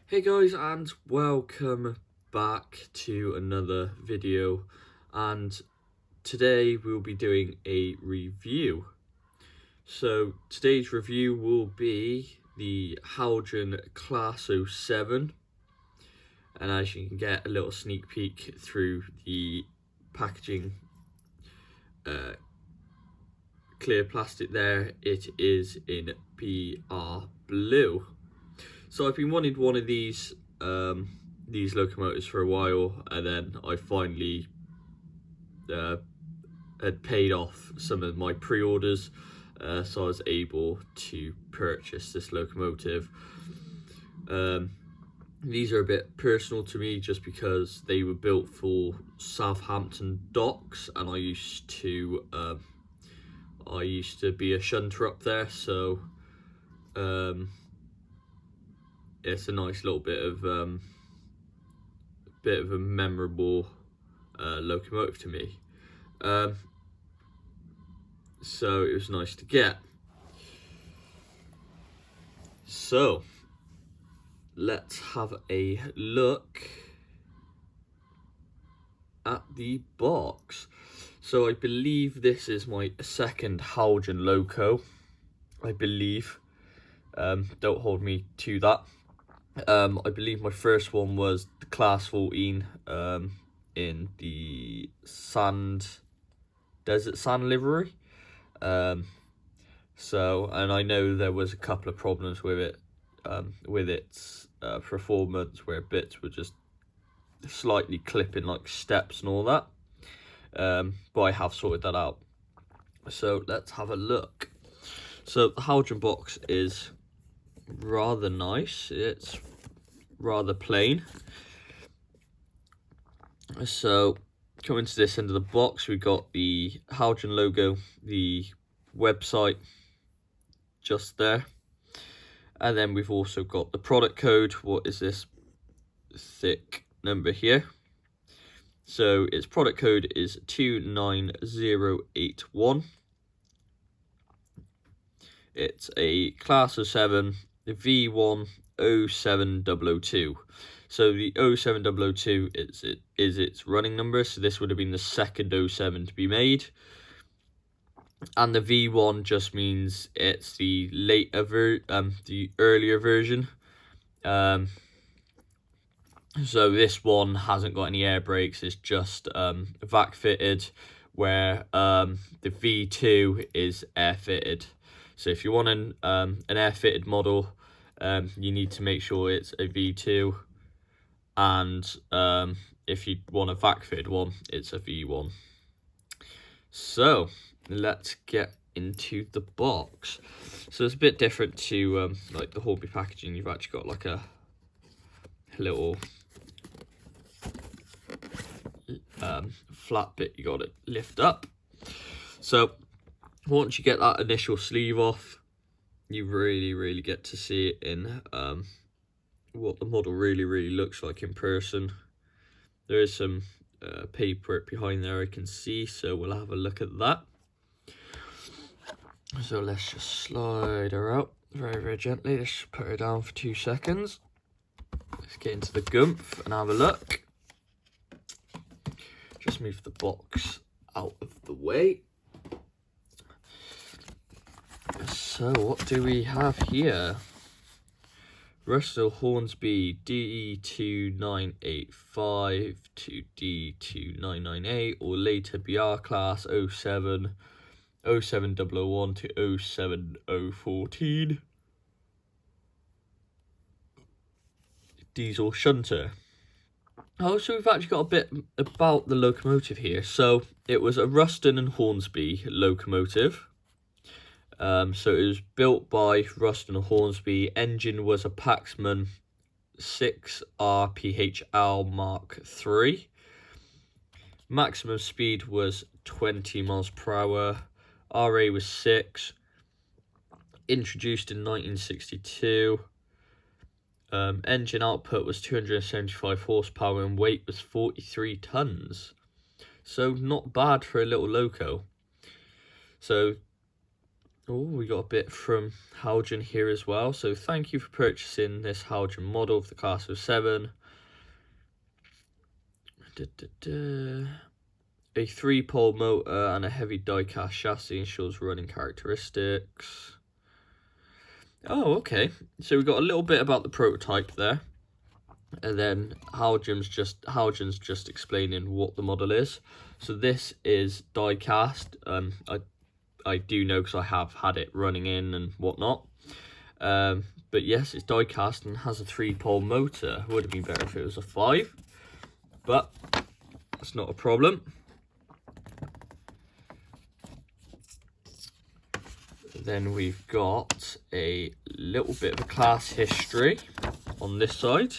Hey guys, and welcome back to another video, and today we'll be doing a review. So today's review will be the Heljan Class 07, and as you can get a little sneak peek through the packaging clear plastic there, it is in BR Blue. So I've been wanting one of these locomotives for a while, and then I finally had paid off some of my pre-orders, so I was able to purchase this locomotive. These are a bit personal to me just because they were built for Southampton docks, and I used to be a shunter up there, so it's a nice little bit of a memorable locomotive to me. So it was nice to get. So let's have a look at the box. So I believe this is my second Heljan loco. I believe. Don't hold me to that. I believe my first one was the Class 14 in the desert sand livery. So, and I know there was a couple of problems with it, with its performance, where bits were just slightly clipping like steps and all that. But I have sorted that out. So let's have a look. So the Heljan box is rather nice. It's rather plain. So coming to this end of the box, we got the Heljan logo, the website just there, and then we've also got the product code. What is this thick number here? So its product code is 29081. It's a Class 07 V1 07002. So the 07002 is its running number, so this would have been the second 07 to be made. And the V1 just means it's the the earlier version. So this one hasn't got any air brakes, it's just vac fitted, where the V2 is air fitted. So if you want an air fitted model, you need to make sure it's a V2, and if you want a vac fitted one, it's a V1. So let's get into the box. So it's a bit different to like the Hornby packaging. You've actually got like a little flat bit you got to lift up. So once you get that initial sleeve off, you really get to see it in what the model really looks like in person. There is some paperwork behind there I can see, so we'll have a look at that. So let's just slide her out very gently. Let's put her down for 2 seconds. Let's get into the gumph and have a look. Just move the box out of the way. So what do we have here? Russell Hornsby D2985 to D2998, or later BR Class 07, 07001 to 07014. Diesel shunter. Oh, so we've actually got a bit about the locomotive here. So it was a Ruston and Hornsby locomotive. So it was built by Ruston and Hornsby. Engine was a Paxman 6 RPHL Mark III. Maximum speed was 20 miles per hour. RA was 6. Introduced in 1962. Engine output was 275 horsepower and weight was 43 tons. So not bad for a little loco. So Oh, we got a bit from Heljan here as well. So thank you for purchasing this Heljan model of the Class 07. A 3-pole motor and a heavy die-cast chassis ensures running characteristics. Oh, okay. So we got a little bit about the prototype there. And then Heljan's just explaining what the model is. So this is die-cast. I do know because I have had it running in and whatnot. But yes, it's die-cast and has a 3-pole motor. Would have been better if it was a 5, but that's not a problem. Then we've got a little bit of a class history on this side.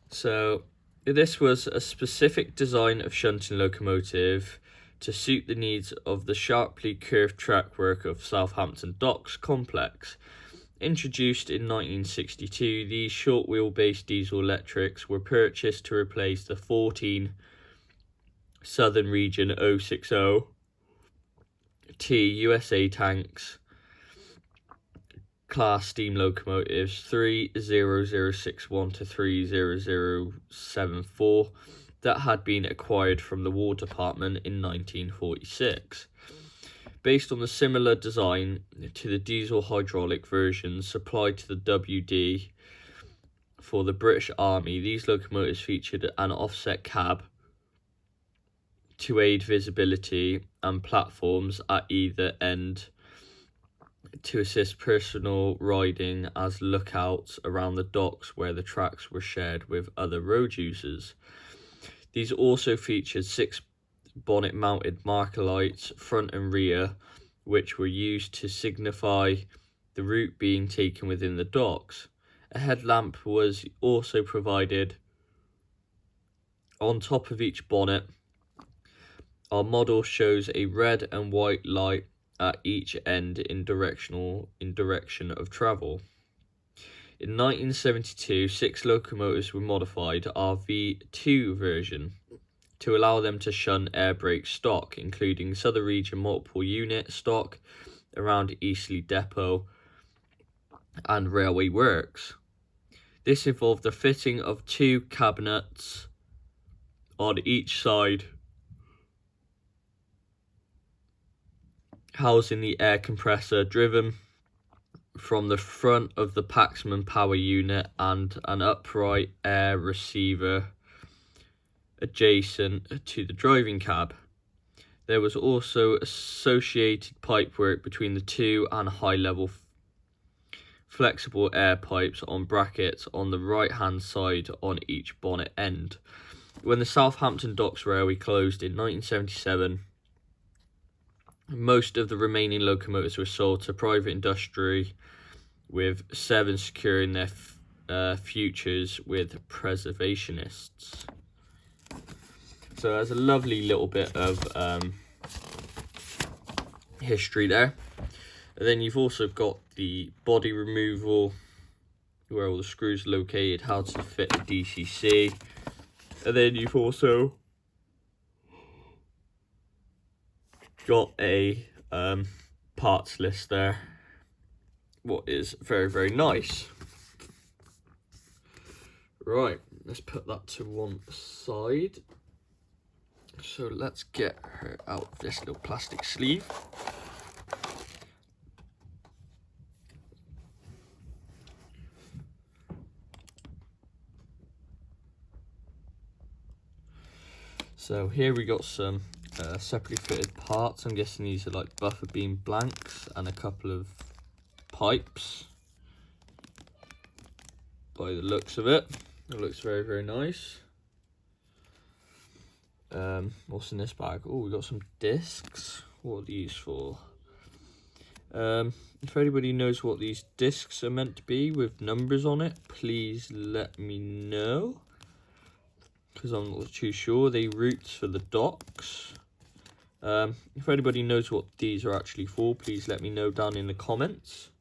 So this was a specific design of shunting locomotive to suit the needs of the sharply curved trackwork of Southampton Docks complex. Introduced in 1962, these short wheelbase diesel electrics were purchased to replace the 14 Southern Region 060 T USA tanks class steam locomotives 30061 to 30074 that had been acquired from the War Department in 1946. Based on the similar design to the diesel hydraulic versions supplied to the WD for the British Army, these locomotives featured an offset cab to aid visibility and platforms at either end to assist personal riding as lookouts around the docks where the tracks were shared with other road users. These also featured 6 bonnet-mounted marker lights, front and rear, which were used to signify the route being taken within the docks. A headlamp was also provided on top of each bonnet. Our model shows a red and white light at each end in direction of travel. In 1972, 6 locomotives were modified, our V2 version, to allow them to shun air brake stock, including Southern Region multiple unit stock around Eastleigh Depot and Railway Works. This involved the fitting of 2 cabinets on each side, housing the air compressor driven from the front of the Paxman power unit and an upright air receiver adjacent to the driving cab. There was also associated pipework between the 2 and high-level flexible air pipes on brackets on the right-hand side on each bonnet end. When the Southampton Docks Railway closed in 1977, most of the remaining locomotives were sold to private industry, with 7 securing their futures with preservationists. So there's a lovely little bit of history there. And then you've also got the body removal, where all the screws are located, how to fit the DCC. And then you've also got a parts list there, what is very, very nice. Right, let's put that to one side. So let's get her out of this little plastic sleeve. So here we got some separately fitted parts. I'm guessing these are like buffer beam blanks and a couple of pipes. By the looks of it, it looks very, very nice. What's in this bag? Oh, we got some discs. What are these for? If anybody knows what these discs are meant to be with numbers on it, please let me know, because I'm not too sure. They routes for the docks. If anybody knows what these are actually for, please let me know down in the comments.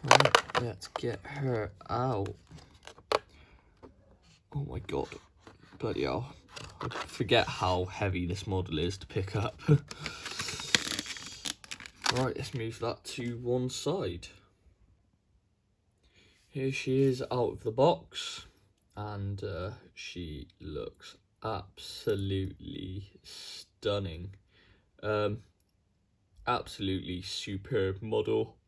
Right, let's get her out. Oh my god, bloody hell. I forget how heavy this model is to pick up. Right, let's move that to one side. Here she is out of the box, and she looks absolutely stunning. Absolutely superb model.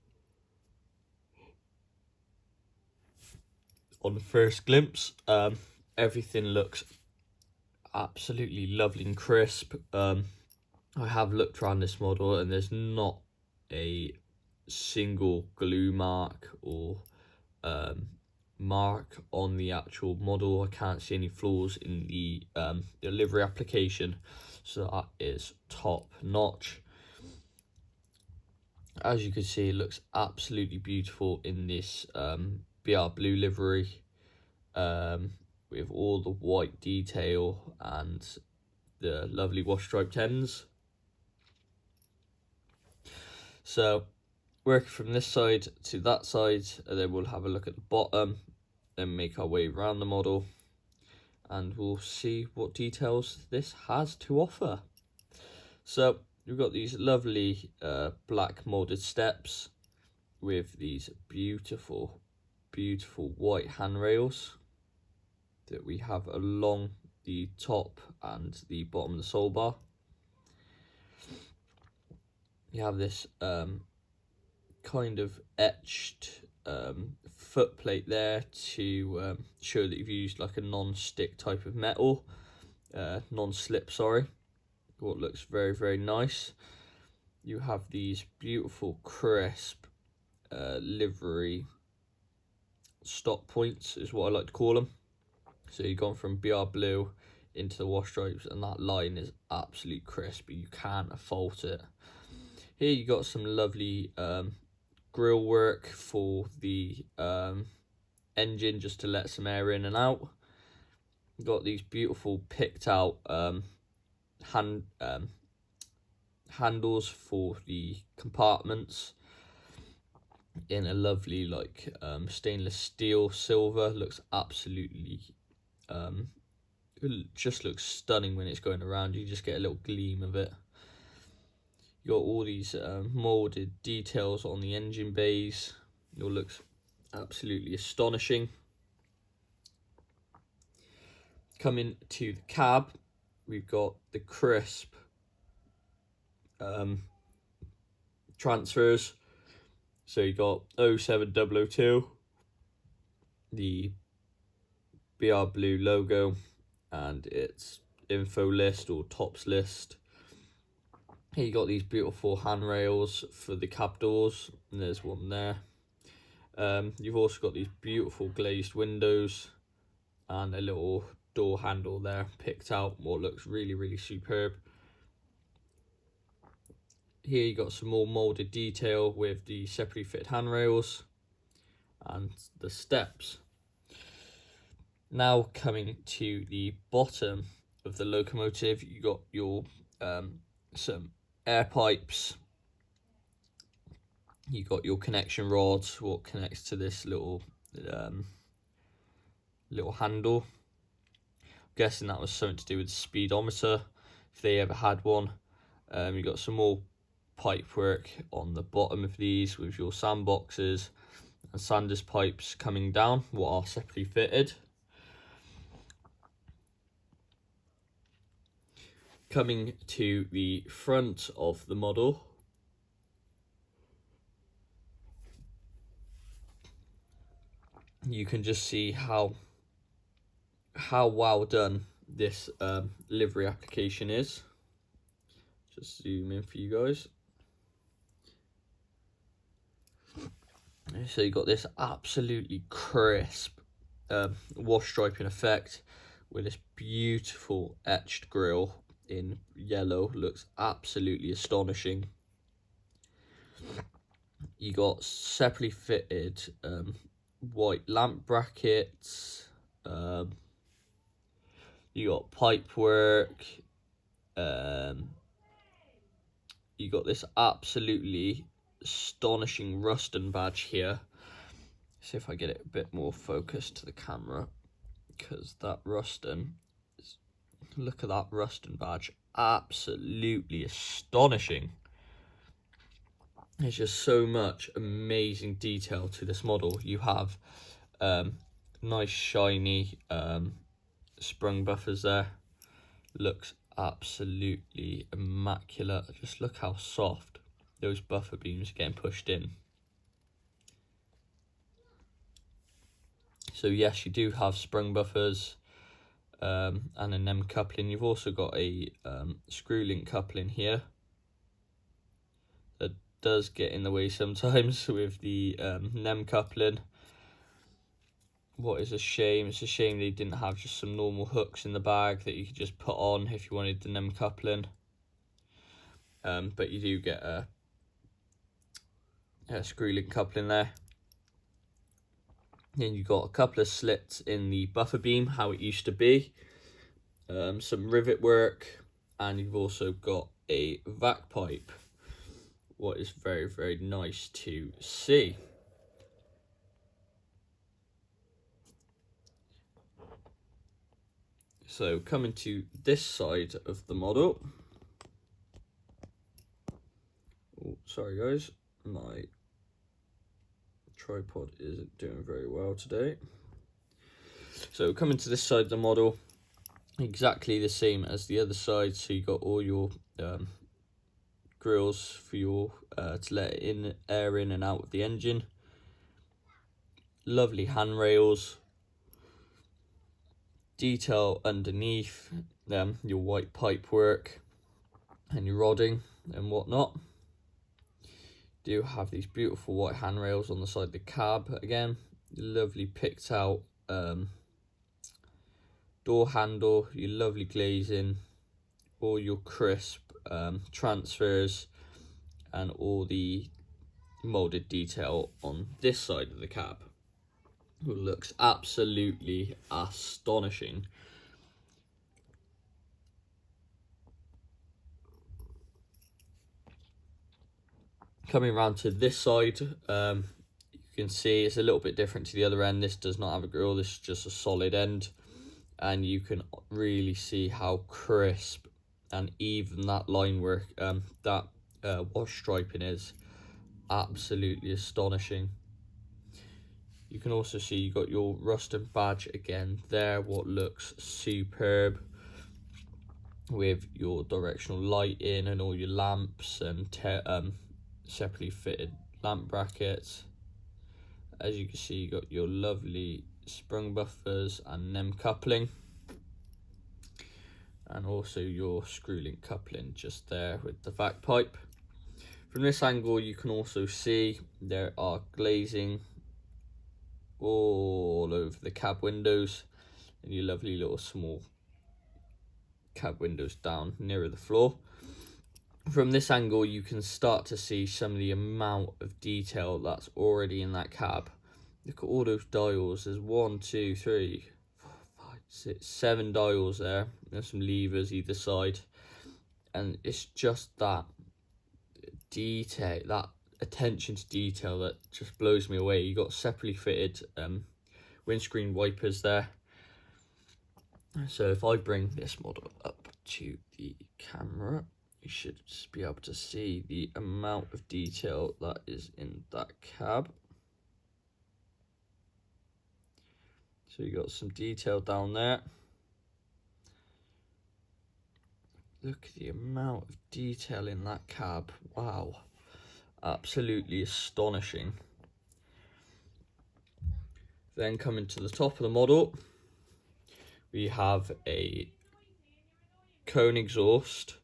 On the first glimpse, everything looks absolutely lovely and crisp. I have looked around this model and there's not a single glue mark or mark on the actual model. I can't see any flaws in the livery application, so that is top notch. As you can see, it looks absolutely beautiful in this BR blue livery, with all the white detail and the lovely wash striped ends. So working from this side to that side, and then we'll have a look at the bottom, then make our way around the model, and we'll see what details this has to offer. So we've got these lovely black moulded steps with these beautiful white handrails that we have along the top and the bottom of the sole bar. You have this kind of etched foot plate there to show that you've used like a non-stick type of metal, non-slip, sorry. What looks very nice. You have these beautiful crisp livery stop points, is what I like to call them. So you've gone from BR blue into the wash stripes, and that line is absolutely crisp. You can't fault it. Here you got some lovely grill work for the engine, just to let some air in and out. You've got these beautiful picked out handles for the compartments in a lovely like stainless steel silver. Looks absolutely it just looks stunning when it's going around. You just get a little gleam of it. You got all these molded details on the engine bays. It all looks absolutely astonishing. Coming to the cab, we've got the crisp transfers. So you got 07002, the BR blue logo, and its info list or tops list. Here you got these beautiful handrails for the cab doors, and there's one there. You've also got these beautiful glazed windows and a little door handle there picked out, what looks really superb. Here you got some more molded detail with the separately fitted handrails and the steps. Now coming to the bottom of the locomotive, you got your some air pipes. You got your connection rods, what connects to this little handle. I'm guessing that was something to do with the speedometer, if they ever had one. You got some more pipe work on the bottom of these with your sandboxes and sanders pipes coming down, what are separately fitted. Coming to the front of the model, you can just see how well done this livery application is. Just zoom in for you guys. So you got this absolutely crisp wash striping effect with this beautiful etched grille in yellow. Looks absolutely astonishing. You got separately fitted white lamp brackets. You got pipe work. You got this absolutely astonishing Ruston badge here. See if I get it a bit more focused to the camera, because that Ruston is Look at that rust and badge, absolutely astonishing. There's just so much amazing detail to this model. You have nice shiny sprung buffers there. Looks absolutely immaculate. Just look how soft those buffer beams are getting pushed in. So yes, you do have sprung buffers and a NEM coupling. You've also got a screw link coupling here that does get in the way sometimes with the NEM coupling. What is a shame, it's a shame they didn't have just some normal hooks in the bag that you could just put on if you wanted the NEM coupling. But you do get a screw link coupling there. Then you've got a couple of slits in the buffer beam, how it used to be. Some rivet work, and you've also got a vac pipe, what is very, very nice to see. So coming to this side of the model. Oh, sorry guys, my tripod isn't doing very well today. So coming to this side of the model, exactly the same as the other side. So you got all your grills for your to let air in and out of the engine. Lovely handrails. Detail underneath your white pipe work and your rodding and whatnot. Do have these beautiful white handrails on the side of the cab. Again, lovely picked out door handle, your lovely glazing, all your crisp transfers, and all the molded detail on this side of the cab. It looks absolutely astonishing. Coming around to this side, you can see it's a little bit different to the other end. This does not have a grill, this is just a solid end, and you can really see how crisp and even that line work, that wash striping is absolutely astonishing. You can also see you got your rust and badge again there, what looks superb, with your directional lighting and all your lamps and separately fitted lamp brackets. As you can see, you got your lovely sprung buffers and NEM coupling, and also your screw link coupling just there with the vac pipe. From this angle you can also see there are glazing all over the cab windows, and your lovely little small cab windows down nearer the floor. From this angle you can start to see some of the amount of detail that's already in that cab. Look at all those dials. There's 1, 2, 3, 4, 5, 6, 7 dials there. There's some levers either side, and it's just that detail, that attention to detail that just blows me away. You got separately fitted windscreen wipers there. So if I bring this model up to the camera, you should just be able to see the amount of detail that is in that cab. So you got some detail down there. Look at the amount of detail in that cab. Wow, absolutely astonishing. Then coming to the top of the model, we have a cone exhaust,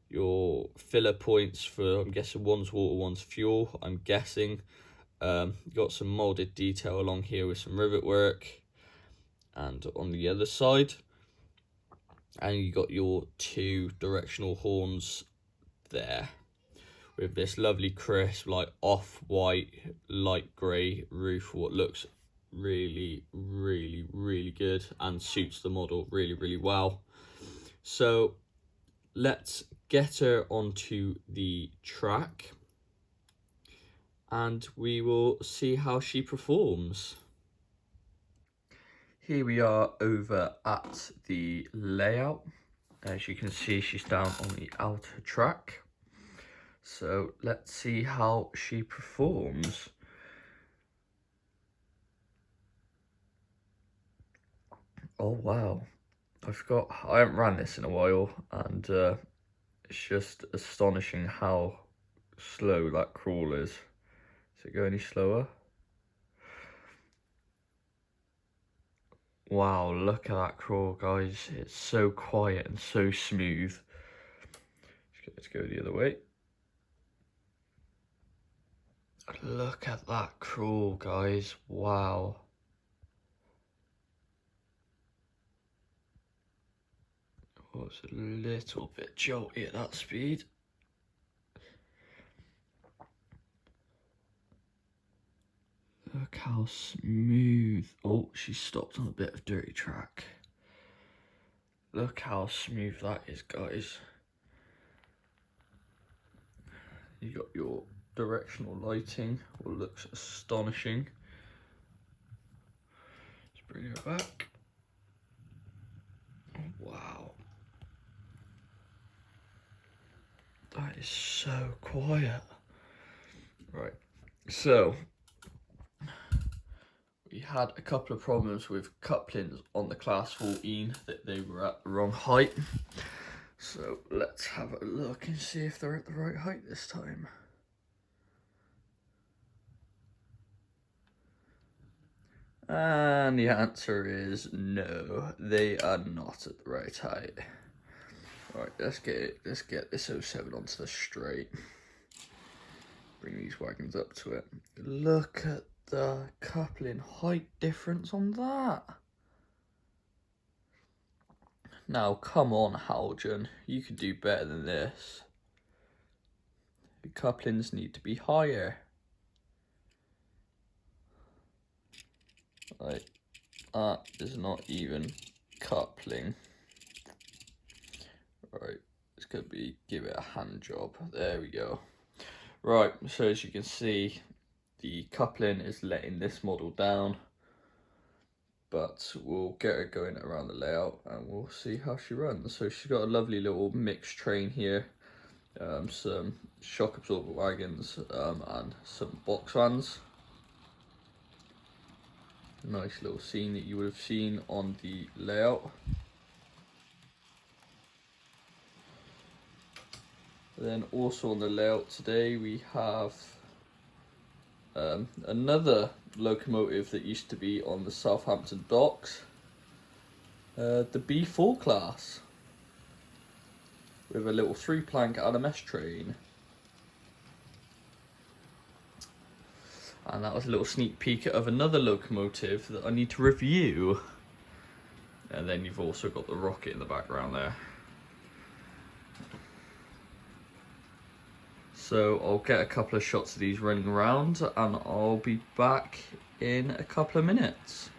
your filler points for, I'm guessing one's water, one's fuel, I'm guessing. Got some molded detail along here with some rivet work, and on the other side, and you got your 2 directional horns there with this lovely crisp, like off-white, light grey roof, what looks really, really, really good and suits the model really, really well. So let's get her onto the track and we will see how she performs. Here we are over at the layout. As you can see, she's down on the outer track. So let's see how she performs. Oh wow, I forgot, I haven't ran this in a while, and it's just astonishing how slow that crawl is. Does it go any slower? Wow, look at that crawl, guys. It's so quiet and so smooth. Let's go the other way. Look at that crawl, guys. Wow. Oh, it's a little bit jolty at that speed. Look how smooth. Oh, she stopped on a bit of dirty track. Look how smooth that is, guys. You got your directional lighting, what looks astonishing. Let's bring her back. Wow. That is so quiet. Right, so we had a couple of problems with couplings on the Class 14, that they were at the wrong height. So let's have a look and see if they're at the right height this time. And the answer is no, they are not at the right height. Alright, let's get this 07 onto the straight. Bring these wagons up to it. Look at the coupling height difference on that. Now, come on, Heljan, you could do better than this. The couplings need to be higher. Like, that is not even coupling. Right, it's gonna be, give it a hand job. There we go. Right, so as you can see, the coupling is letting this model down, but we'll get her going around the layout and we'll see how she runs. So she's got a lovely little mixed train here, some shock absorber wagons and some box vans. Nice little scene that you would have seen on the layout. Then also on the layout today we have another locomotive that used to be on the Southampton docks, the B4 class, with a little 3-plank LMS train. And that was a little sneak peek of another locomotive that I need to review. And then you've also got the rocket in the background there. So I'll get a couple of shots of these running around and I'll be back in a couple of minutes.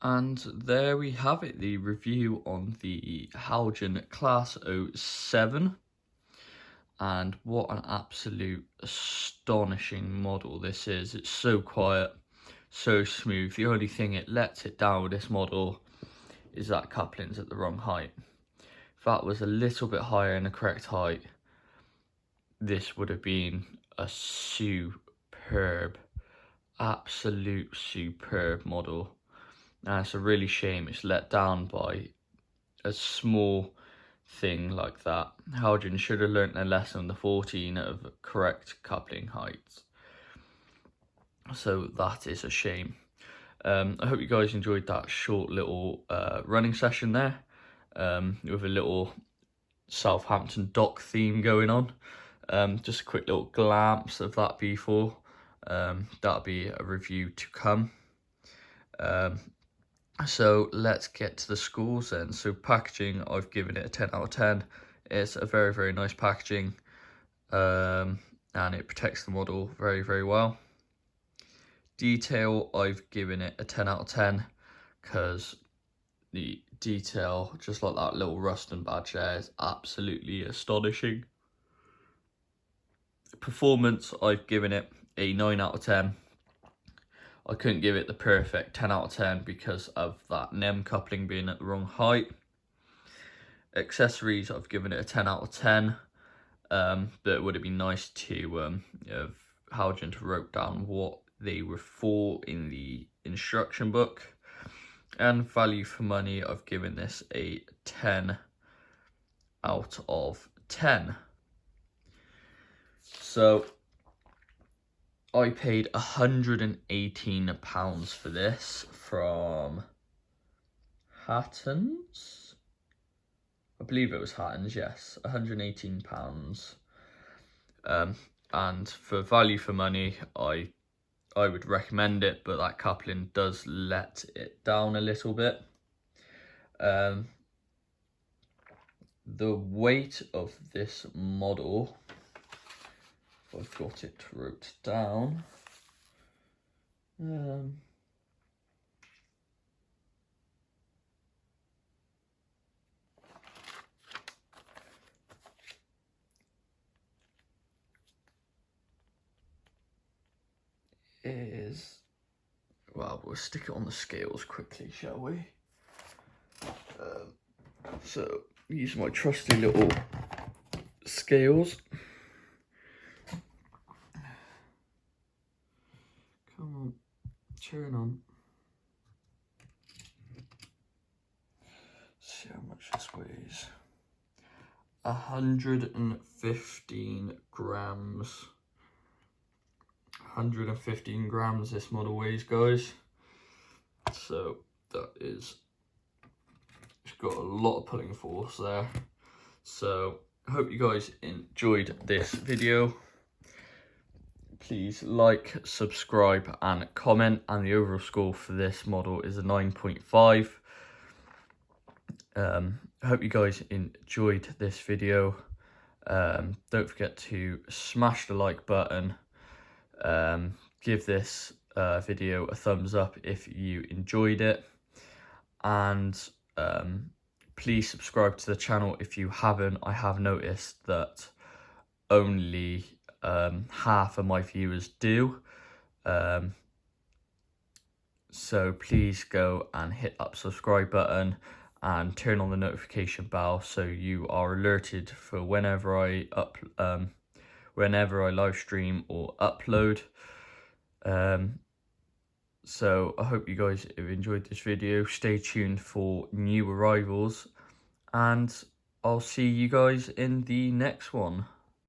And there we have it, the review on the Heljan Class 07. And what an absolute astonishing model this is. It's so quiet, so smooth. The only thing it lets it down with this model is that coupling's at the wrong height. If that was a little bit higher in the correct height, this would have been a superb, absolute superb model. And it's a really shame it's let down by a small thing like that. Heljan should have learnt their lesson on the 14 of correct coupling heights. So that is a shame. I hope you guys enjoyed that short little running session there, with a little Southampton dock theme going on. Just a quick little glimpse of that B4. That'll be a review to come. So let's get to the scores then. So packaging, I've given it a 10 out of 10. It's a very, very nice packaging, and it protects the model very, very well. Detail, I've given it a 10 out of 10 because the detail, just like that little Ruston badge there, is absolutely astonishing. Performance, I've given it a 9 out of 10. I couldn't give it the perfect 10 out of 10 because of that NEM coupling being at the wrong height. Accessories, I've given it a 10 out of 10. But it would have been nice to have Heljan to wrote down what they were for in the instruction book. And value for money, I've given this a 10 out of 10. So I paid £118 for this from Hatton's. I believe it was Hatton's, yes, £118. And for value for money, I would recommend it, but that coupling does let it down a little bit. The weight of this model, I've got it wrote down. Is, well, we'll stick it on the scales quickly, shall we? So use my trusty little scales. Come on, turn on. See how much this weighs. 115 grams. 115 grams this model weighs, guys. So that is, it's got a lot of pulling force there. So I hope you guys enjoyed this video. Please like, subscribe and comment, and the overall score for this model is a 9.5. I hope you guys enjoyed this video. Don't forget to smash the like button. Give this video a thumbs up if you enjoyed it, and please subscribe to the channel if you haven't. I have noticed that only half of my viewers do, so please go and hit that subscribe button and turn on the notification bell so you are alerted for whenever I live stream or upload. So I hope you guys have enjoyed this video. Stay tuned for new arrivals, and I'll see you guys in the next one.